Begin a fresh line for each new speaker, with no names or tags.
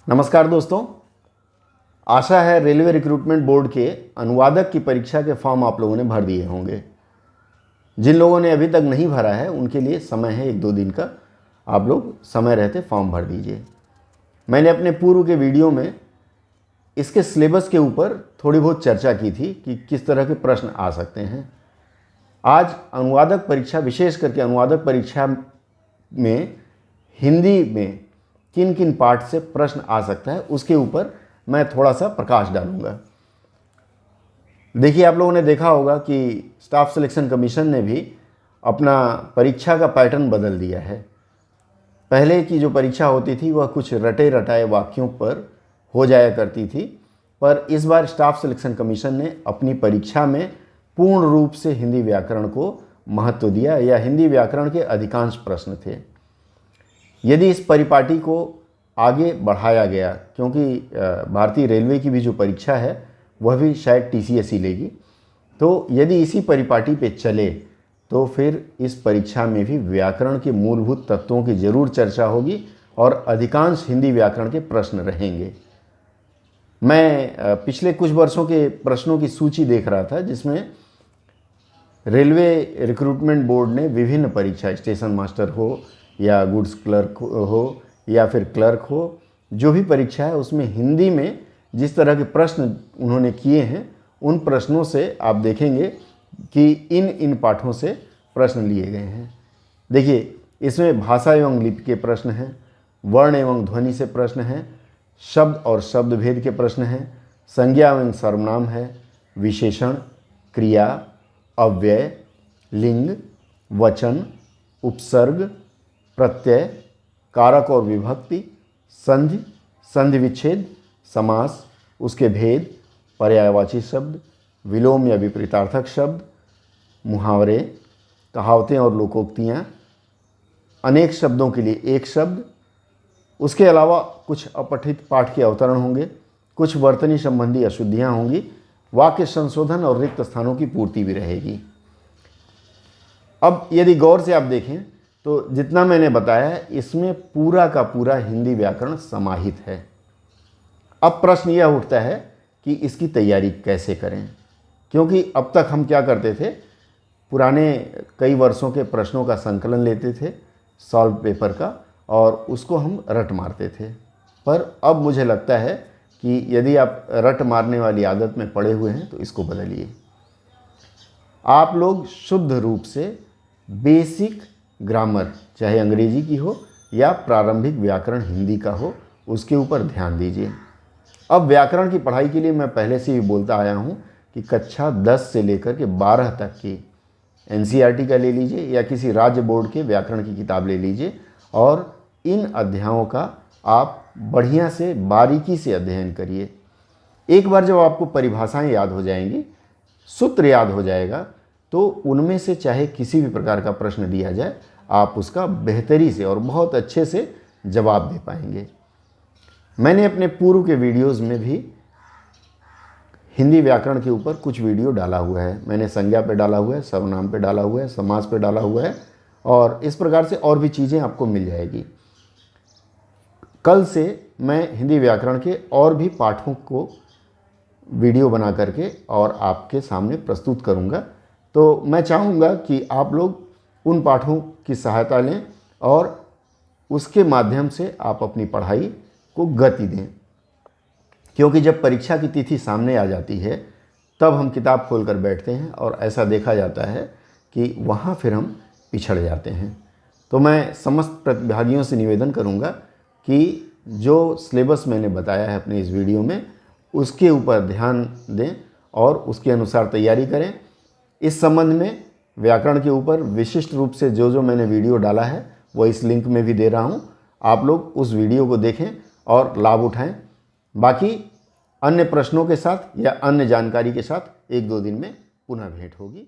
नमस्कार दोस्तों, आशा है रेलवे रिक्रूटमेंट बोर्ड के अनुवादक की परीक्षा के फॉर्म आप लोगों ने भर दिए होंगे। जिन लोगों ने अभी तक नहीं भरा है उनके लिए समय है 1-2 दिन का, आप लोग समय रहते फॉर्म भर दीजिए। मैंने अपने पूर्व के वीडियो में इसके सिलेबस के ऊपर थोड़ी बहुत चर्चा की थी कि किस तरह के प्रश्न आ सकते हैं। आज अनुवादक परीक्षा, विशेष करके अनुवादक परीक्षा में हिंदी में किन किन पार्ट से प्रश्न आ सकता है उसके ऊपर मैं थोड़ा सा प्रकाश डालूंगा। देखिए, आप लोगों ने देखा होगा कि स्टाफ सिलेक्शन कमीशन ने भी अपना परीक्षा का पैटर्न बदल दिया है। पहले की जो परीक्षा होती थी वह कुछ रटे रटाए वाक्यों पर हो जाया करती थी, पर इस बार स्टाफ सिलेक्शन कमीशन ने अपनी परीक्षा में पूर्ण रूप से हिंदी व्याकरण को महत्व दिया, या हिंदी व्याकरण के अधिकांश प्रश्न थे। यदि इस परिपाटी को आगे बढ़ाया गया, क्योंकि भारतीय रेलवे की भी जो परीक्षा है वह भी शायद TCS ही लेगी, तो यदि इसी परिपाटी पे चले तो फिर इस परीक्षा में भी व्याकरण के मूलभूत तत्वों की जरूर चर्चा होगी और अधिकांश हिंदी व्याकरण के प्रश्न रहेंगे। मैं पिछले कुछ वर्षों के प्रश्नों की सूची देख रहा था, जिसमें रेलवे रिक्रूटमेंट बोर्ड ने विभिन्न परीक्षा, स्टेशन मास्टर हो या गुड्स क्लर्क हो या फिर क्लर्क हो, जो भी परीक्षा है उसमें हिंदी में जिस तरह के प्रश्न उन्होंने किए हैं उन प्रश्नों से आप देखेंगे कि इन पाठों से प्रश्न लिए गए हैं। देखिए, इसमें भाषा एवं लिपि के प्रश्न हैं, वर्ण एवं ध्वनि से प्रश्न हैं, शब्द और शब्द भेद के प्रश्न हैं, संज्ञा एवं सर्वनाम है, विशेषण, क्रिया, अव्यय, लिंग, वचन, उपसर्ग, प्रत्यय, कारक और विभक्ति, संधि, संधि विच्छेद, समास, उसके भेद, पर्यायवाची शब्द, विलोम या विपरीतार्थक शब्द, मुहावरे, कहावतें और लोकोक्तियाँ, अनेक शब्दों के लिए एक शब्द। उसके अलावा कुछ अपठित पाठ के अवतरण होंगे, कुछ वर्तनी संबंधी अशुद्धियाँ होंगी, वाक्य संशोधन और रिक्त स्थानों की पूर्ति भी रहेगी। अब यदि गौर से आप देखें तो जितना मैंने बताया है इसमें पूरा का पूरा हिंदी व्याकरण समाहित है। अब प्रश्न यह उठता है कि इसकी तैयारी कैसे करें, क्योंकि अब तक हम क्या करते थे, पुराने कई वर्षों के प्रश्नों का संकलन लेते थे सॉल्व पेपर का और उसको हम रट मारते थे। पर अब मुझे लगता है कि यदि आप रट मारने वाली आदत में पड़े हुए हैं तो इसको बदलिए। आप लोग शुद्ध रूप से बेसिक ग्रामर, चाहे अंग्रेजी की हो या प्रारंभिक व्याकरण हिंदी का हो, उसके ऊपर ध्यान दीजिए। अब व्याकरण की पढ़ाई के लिए मैं पहले से ही बोलता आया हूँ कि कक्षा 10 से लेकर के 12 तक की NCERT का ले लीजिए या किसी राज्य बोर्ड के व्याकरण की किताब ले लीजिए और इन अध्यायों का आप बढ़िया से बारीकी से अध्ययन करिए। एक बार जब आपको परिभाषाएं याद हो जाएंगी, सूत्र याद हो जाएगा, तो उनमें से चाहे किसी भी प्रकार का प्रश्न दिया जाए आप उसका बेहतरी से और बहुत अच्छे से जवाब दे पाएंगे। मैंने अपने पूर्व के वीडियोस में भी हिंदी व्याकरण के ऊपर कुछ वीडियो डाला हुआ है। मैंने संज्ञा पे डाला हुआ है, सर्वनाम पे डाला हुआ है, समास पे डाला हुआ है और इस प्रकार से और भी चीज़ें आपको मिल जाएगी। कल से मैं हिंदी व्याकरण के और भी पाठों को वीडियो बना करके और आपके सामने प्रस्तुत करूँगा। तो मैं चाहूँगा कि आप लोग उन पाठों की सहायता लें और उसके माध्यम से आप अपनी पढ़ाई को गति दें, क्योंकि जब परीक्षा की तिथि सामने आ जाती है तब हम किताब खोल कर बैठते हैं और ऐसा देखा जाता है कि वहाँ फिर हम पिछड़ जाते हैं। तो मैं समस्त प्रतिभागियों से निवेदन करूँगा कि जो सिलेबस मैंने बताया है अपने इस वीडियो में उसके ऊपर ध्यान दें और उसके अनुसार तैयारी करें। इस संबंध में व्याकरण के ऊपर विशिष्ट रूप से जो मैंने वीडियो डाला है वो इस लिंक में भी दे रहा हूँ, आप लोग उस वीडियो को देखें और लाभ उठाएं। बाकी अन्य प्रश्नों के साथ या अन्य जानकारी के साथ 1-2 दिन में पुनः भेंट होगी।